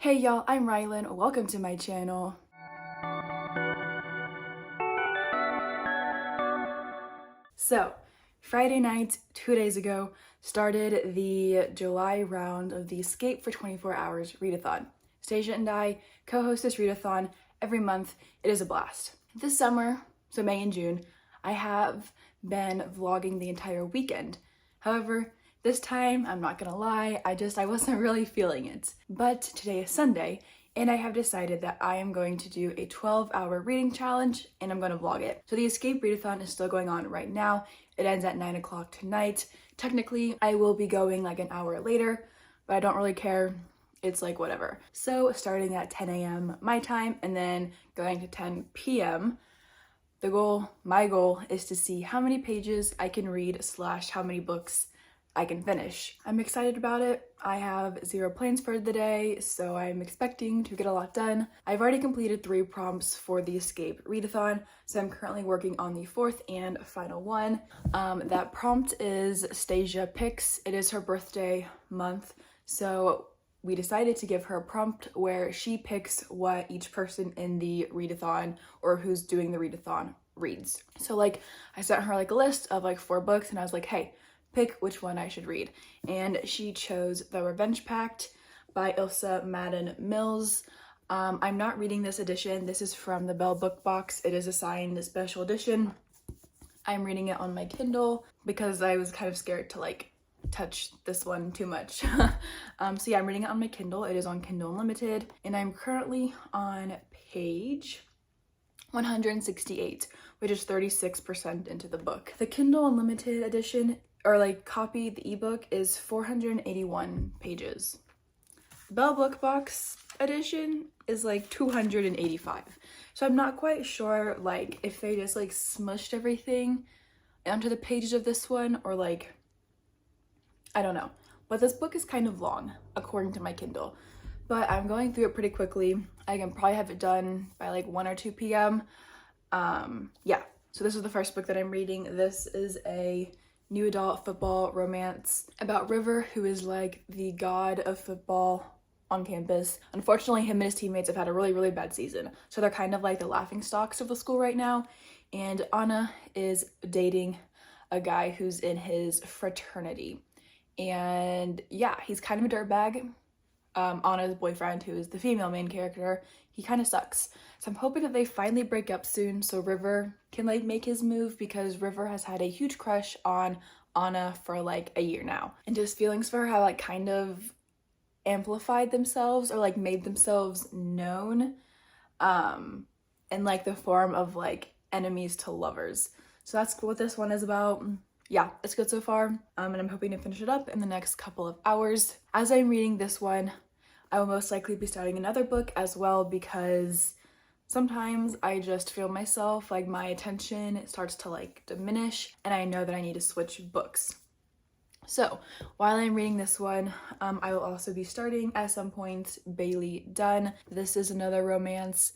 Hey y'all, I'm Rylan. Welcome to my channel. So, Friday night, 2 days ago, started the July round of the Escape for 24 Hours readathon. Stasia and I co-host this readathon every month. It is a blast. This summer, so May and June, I have been vlogging the entire weekend. However, this time, I'm not gonna lie, I wasn't really feeling it. But today is Sunday, and I have decided that I am going to do a 12-hour reading challenge, and I'm gonna vlog it. So the Escape Readathon is still going on right now. It ends at 9 o'clock tonight. Technically, I will be going like an hour later, but I don't really care. It's like whatever. So starting at 10 a.m. my time, and then going to 10 p.m., my goal is to see how many pages I can read / how many books I can finish. I'm excited about it. I have 0 plans for the day, so I'm expecting to get a lot done. I've already completed 3 prompts for the Escape Readathon, so I'm currently working on the 4th and final one. That prompt is Stasia Picks. It is her birthday month, so we decided to give her a prompt where she picks what each person in the readathon or who's doing the readathon reads. So like I sent her like a list of like 4 books, and I was like, hey, pick which one I should read. And she chose The Revenge Pact by Ilsa Madden Mills. I'm not reading this edition. This is from the Bell Book Box. It is a signed special edition. I'm reading it on my Kindle because I was kind of scared to like touch this one too much. So yeah, I'm reading it on my Kindle. It is on Kindle Unlimited, and I'm currently on page 168, which is 36% into the book. The Kindle Unlimited edition, or like copy, the ebook, is 481 pages. The Bell Book Box edition is like 285. So I'm not quite sure like if they just like smushed everything onto the pages of this one, or like, I don't know. But this book is kind of long, according to my Kindle. But I'm going through it pretty quickly. I can probably have it done by like 1 or 2 p.m. Yeah, so this is the first book that I'm reading. This is a new adult football romance about River, who is like the god of football on campus. Unfortunately, him and his teammates have had a really bad season, so they're kind of like the laughing stocks of the school right now. And Anna is dating a guy who's in his fraternity, and yeah, he's kind of a dirtbag. Anna's boyfriend, who is the female main character, he kind of sucks. So I'm hoping that they finally break up soon so River can like make his move, because River has had a huge crush on Anna for like a year now. And his feelings for her have like kind of amplified themselves, or like made themselves known in like the form of like enemies to lovers. So that's what this one is about. Yeah, it's good so far, and I'm hoping to finish it up in the next couple of hours. As I'm reading this one, I will most likely be starting another book as well, because sometimes I just feel myself, like my attention starts to like diminish, and I know that I need to switch books. So while I'm reading this one, I will also be starting at some point Bailey Dunn. This is another romance.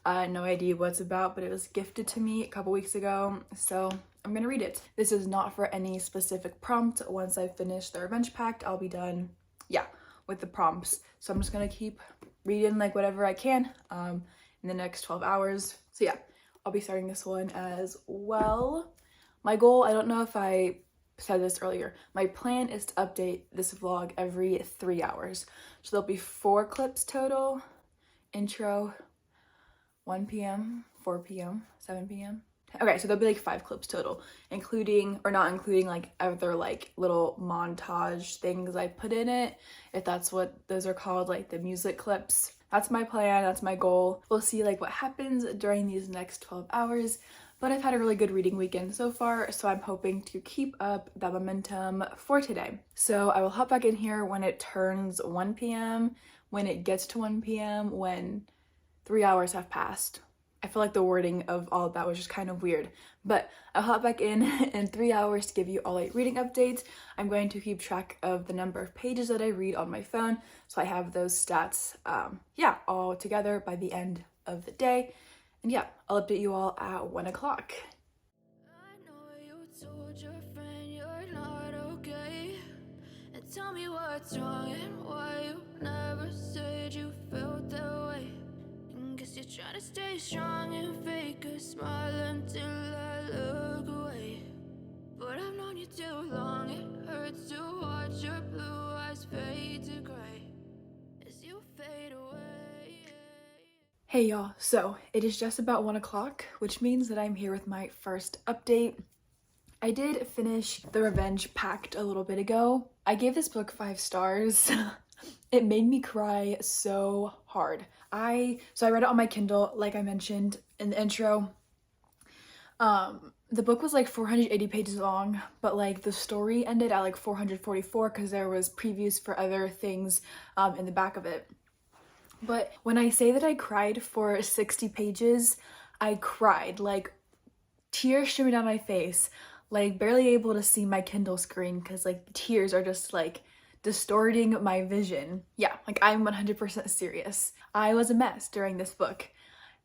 No idea what it's about, but it was gifted to me a couple weeks ago, so I'm gonna read it. This is not for any specific prompt. Once I finish The Revenge Pact, I'll be done, yeah, with the prompts. So I'm just gonna keep reading like whatever I can in the next 12 hours. So yeah, I'll be starting this one as well. My goal, I don't know if I said this earlier, my plan is to update this vlog every 3 hours. So there'll be 4 clips total. Intro, 1 p.m., 4 p.m., 7 p.m. Okay, so there'll be like 5 clips total, including or not including like other like little montage things I put in it, if that's what those are called, like the music clips. That's my plan, that's my goal. We'll see like what happens during these next 12 hours, but I've had a really good reading weekend so far, so I'm hoping to keep up that momentum for today. So I will hop back in here when it turns 1 p.m., when it gets to 1 p.m., when 3 hours have passed. I feel like the wording of all of that was just kind of weird, but I'll hop back in 3 hours to give you all 8 reading updates. I'm going to keep track of the number of pages that I read on my phone, so I have those stats, yeah, all together by the end of the day. And yeah, I'll update you all at 1 o'clock. I know you told your friend you're not okay, and Tell me what's wrong and why you never said you felt that way. And guess you're trying to stay strong and fake a smile until I look away. But I've known you too long, it hurts to watch your blue eyes fade to gray as you fade away. Hey y'all, so it is just about 1 o'clock, which means that I'm here with my first update. I did finish The Revenge Pact a little bit ago. I gave this book 5 stars. It made me cry so hard. I read it on my Kindle, like I mentioned in the intro. The book was like 480 pages long, but like the story ended at like 444 because there was previews for other things in the back of it. But when I say that I cried for 60 pages, I cried, like tears streaming down my face, like barely able to see my Kindle screen because like the tears are just like distorting my vision. Yeah, like I'm 100% serious. I was a mess during this book.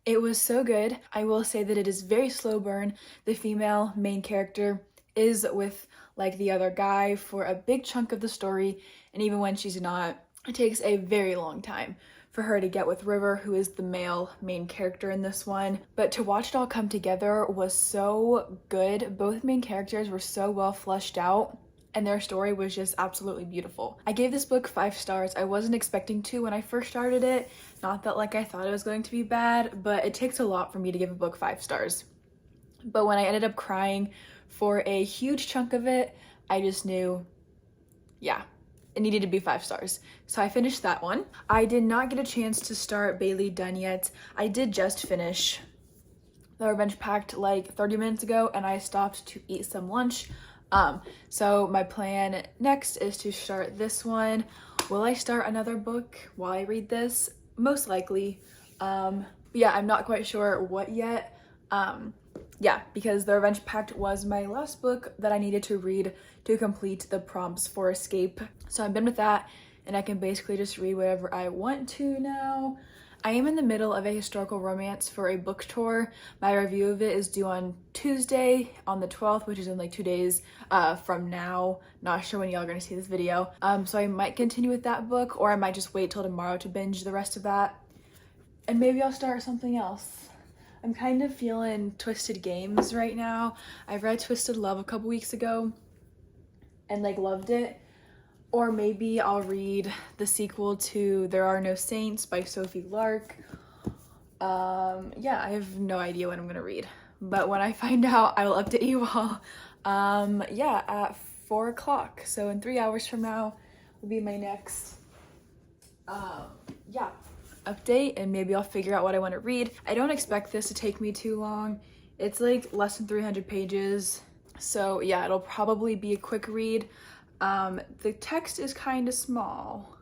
It was so good. I will say that it is very slow burn. The female main character is with like the other guy for a big chunk of the story, and even when she's not, it takes a very long time for her to get with River, who is the male main character in this one. But to watch it all come together was so good. Both main characters were so well fleshed out, and their story was just absolutely beautiful. I gave this book 5 stars. I wasn't expecting to when I first started it. Not that like I thought it was going to be bad, but it takes a lot for me to give a book 5 stars. But when I ended up crying for a huge chunk of it, I just knew, yeah, it needed to be 5 stars. So I finished that one. I did not get a chance to start Bailey Done yet. I did just finish The Revenge Pact like 30 minutes ago, and I stopped to eat some lunch. So my plan next is to start this one. Will I start another book while I read this? Most likely. Yeah, I'm not quite sure what yet. Yeah, because The Revenge Pact was my last book that I needed to read to complete the prompts for Escape. So I'm done with that, and I can basically just read whatever I want to now. I am in the middle of a historical romance for a book tour. My review of it is due on Tuesday on the 12th, which is in like 2 days from now. Not sure when y'all are gonna see this video. So I might continue with that book, or I might just wait till tomorrow to binge the rest of that. And maybe I'll start something else. I'm kind of feeling Twisted Games right now. I read Twisted Love a couple weeks ago and like loved it. Or maybe I'll read the sequel to There Are No Saints by Sophie Lark. Yeah, I have no idea what I'm gonna read. But when I find out, I will update you all. Yeah, at 4 o'clock. So in 3 hours from now will be my next, yeah, update, and maybe I'll figure out what I want to read. I don't expect this to take me too long. It's like less than 300 pages. So yeah, it'll probably be a quick read. The text is kind of small,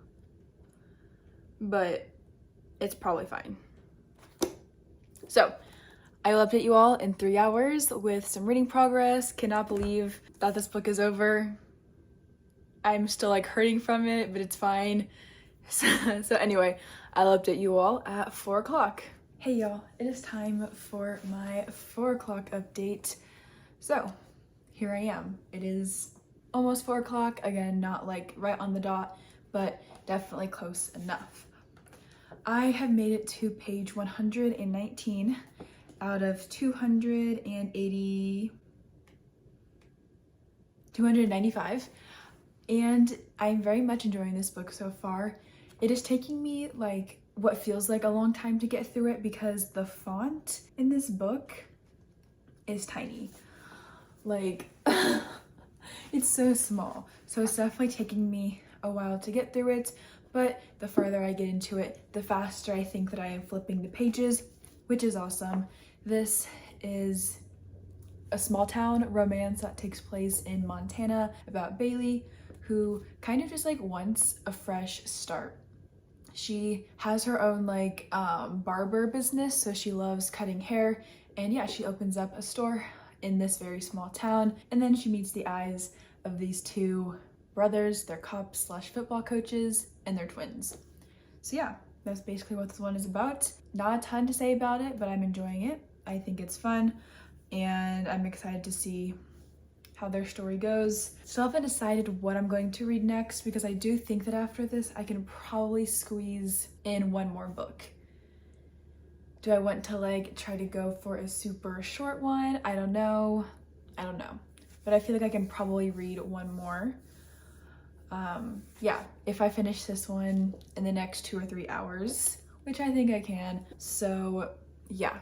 but it's probably fine. So I will update you all in 3 hours with some reading progress. Cannot believe that this book is over. I'm still like hurting from it, but it's fine. So anyway, I'll update you all at 4 o'clock. Hey y'all, it is time for my 4 o'clock update. So here I am. It is almost 4 o'clock. Again, not like right on the dot, but definitely close enough. I have made it to page 119 out of 295, and I'm very much enjoying this book so far. It is taking me like what feels like a long time to get through it because the font in this book is tiny. Like, it's so small. So it's definitely taking me a while to get through it, but the further I get into it, the faster I think that I am flipping the pages, which is awesome. This is a small town romance that takes place in Montana about Bailey, who kind of just like wants a fresh start. She has her own like barber business, so she loves cutting hair, and yeah, she opens up a store in this very small town, and then she meets the eyes of these 2 brothers. They're cops slash football coaches, and they're twins. So yeah, that's basically what this one is about. Not a ton to say about it, but I'm enjoying it. I think it's fun, and I'm excited to see how their story goes. Still haven't decided what I'm going to read next because I do think that after this I can probably squeeze in one more book. Do I want to like try to go for a super short one? I don't know. But I feel like I can probably read one more. Yeah, if I finish this one in the next 2 or 3 hours, which I think I can. So yeah,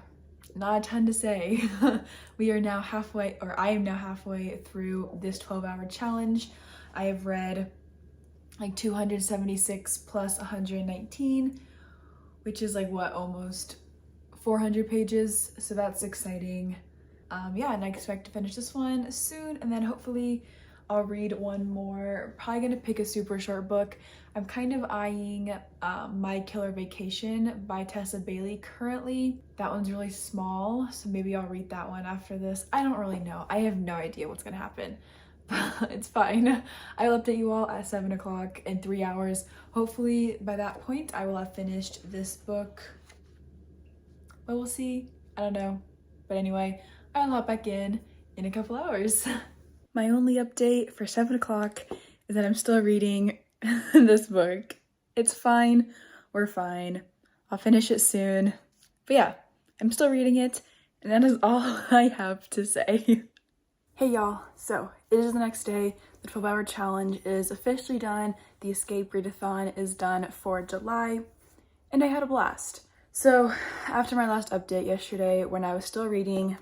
not a ton to say. We are now halfway, or I am now halfway through this 12-hour challenge. I have read like 276 plus 119, which is like what, almost 400 pages. So that's exciting. Yeah, and I expect to finish this one soon, and then hopefully I'll read one more. Probably gonna pick a super short book. I'm kind of eyeing My Killer Vacation by Tessa Bailey currently. That one's really small, so maybe I'll read that one after this. I don't really know. I have no idea what's gonna happen, but it's fine. I will update you all at 7 o'clock in 3 hours. Hopefully by that point I will have finished this book, but we'll see. I don't know. But anyway, I'll hop back in a couple hours. My only update for 7 o'clock is that I'm still reading this book. It's fine. We're fine. I'll finish it soon. But yeah, I'm still reading it, and that is all I have to say. Hey y'all, so it is the next day. The 12-hour challenge is officially done. The Escape Readathon is done for July, and I had a blast. So after my last update yesterday, when I was still reading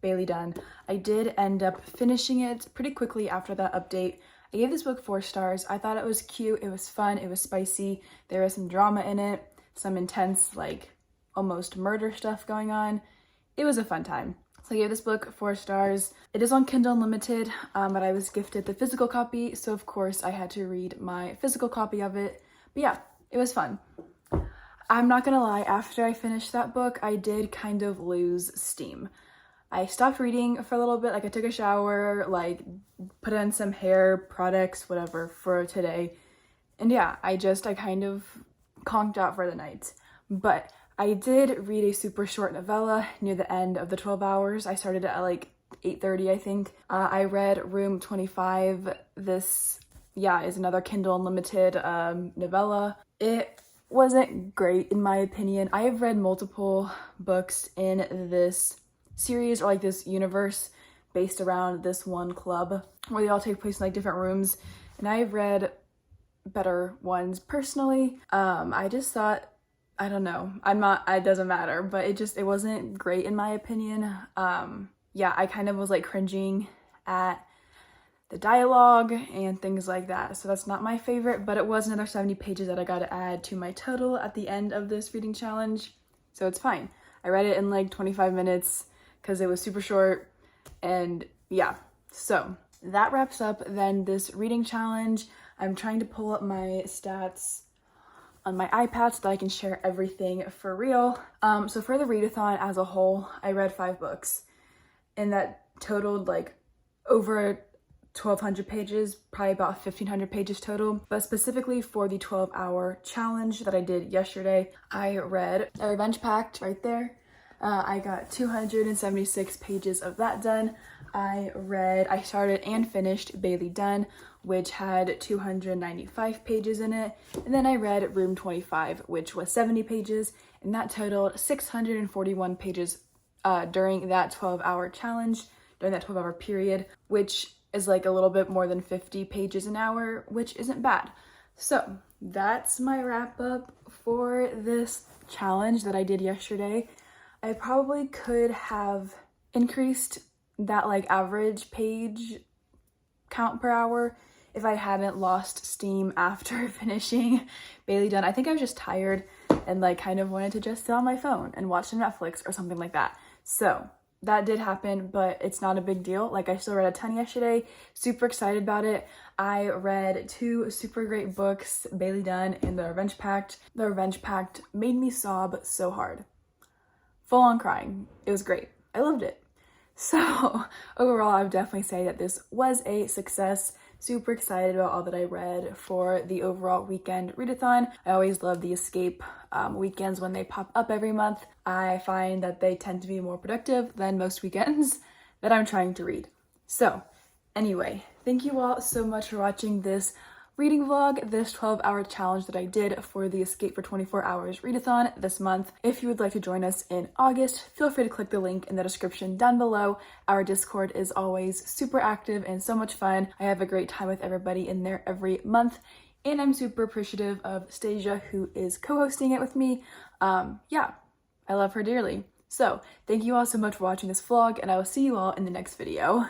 Bailey Dunn, I did end up finishing it pretty quickly after that update. I gave this book 4 stars. I thought it was cute, it was fun, it was spicy, there was some drama in it, some intense, like, almost murder stuff going on. It was a fun time. So I gave this book 4 stars. It is on Kindle Unlimited, but I was gifted the physical copy, so of course I had to read my physical copy of it. But yeah, it was fun. I'm not gonna lie, after I finished that book, I did kind of lose steam. I stopped reading for a little bit, like I took a shower, like put on some hair products, whatever, for today. And yeah, I kind of conked out for the night. But I did read a super short novella near the end of the 12 hours. I started at like 8:30, I think. I read Room 25. This, yeah, is another Kindle Unlimited novella. It wasn't great in my opinion. I have read multiple books in this series, or like this universe based around this one club where they all take place in like different rooms, and I've read better ones personally. I just thought, I don't know, it doesn't matter, but it wasn't great in my opinion. Yeah, I kind of was like cringing at the dialogue and things like that, so that's not my favorite, but it was another 70 pages that I got to add to my total at the end of this reading challenge, so it's fine. I read it in like 25 minutes because it was super short, and yeah, so that wraps up then this reading challenge. I'm trying to pull up my stats on my iPad so that I can share everything for real. So for the readathon as a whole, I read 5 books, and that totaled like over 1,200 pages, probably about 1,500 pages total. But specifically for the 12-hour challenge that I did yesterday, I read A Revenge Pact right there. I got 276 pages of that done. I started and finished Bailey Dunn, which had 295 pages in it. And then I read Room 25, which was 70 pages, and that totaled 641 pages during that 12-hour challenge, during that 12-hour period, which is like a little bit more than 50 pages an hour, which isn't bad. So that's my wrap up for this challenge that I did yesterday. I probably could have increased that like average page count per hour if I hadn't lost steam after finishing Bailey Dunn. I think I was just tired and like kind of wanted to just sit on my phone and watch some Netflix or something like that. So that did happen, but it's not a big deal. Like, I still read a ton yesterday, super excited about it. I read 2 super great books, Bailey Dunn and The Revenge Pact. The Revenge Pact made me sob so hard. Full on crying. It was great. I loved it. So overall, I would definitely say that this was a success. Super excited about all that I read for the overall weekend readathon. I always love the escape weekends when they pop up every month. I find that they tend to be more productive than most weekends that I'm trying to read. So Anyway, thank you all so much for watching this reading vlog, this 12-hour challenge that I did for the Escape for 24 Hours readathon this month. If you would like to join us in August, feel free to click the link in the description down below. Our Discord is always super active and so much fun. I have a great time with everybody in there every month, and I'm super appreciative of Stasia, who is co-hosting it with me. Yeah, I love her dearly. So, thank you all so much for watching this vlog, and I will see you all in the next video.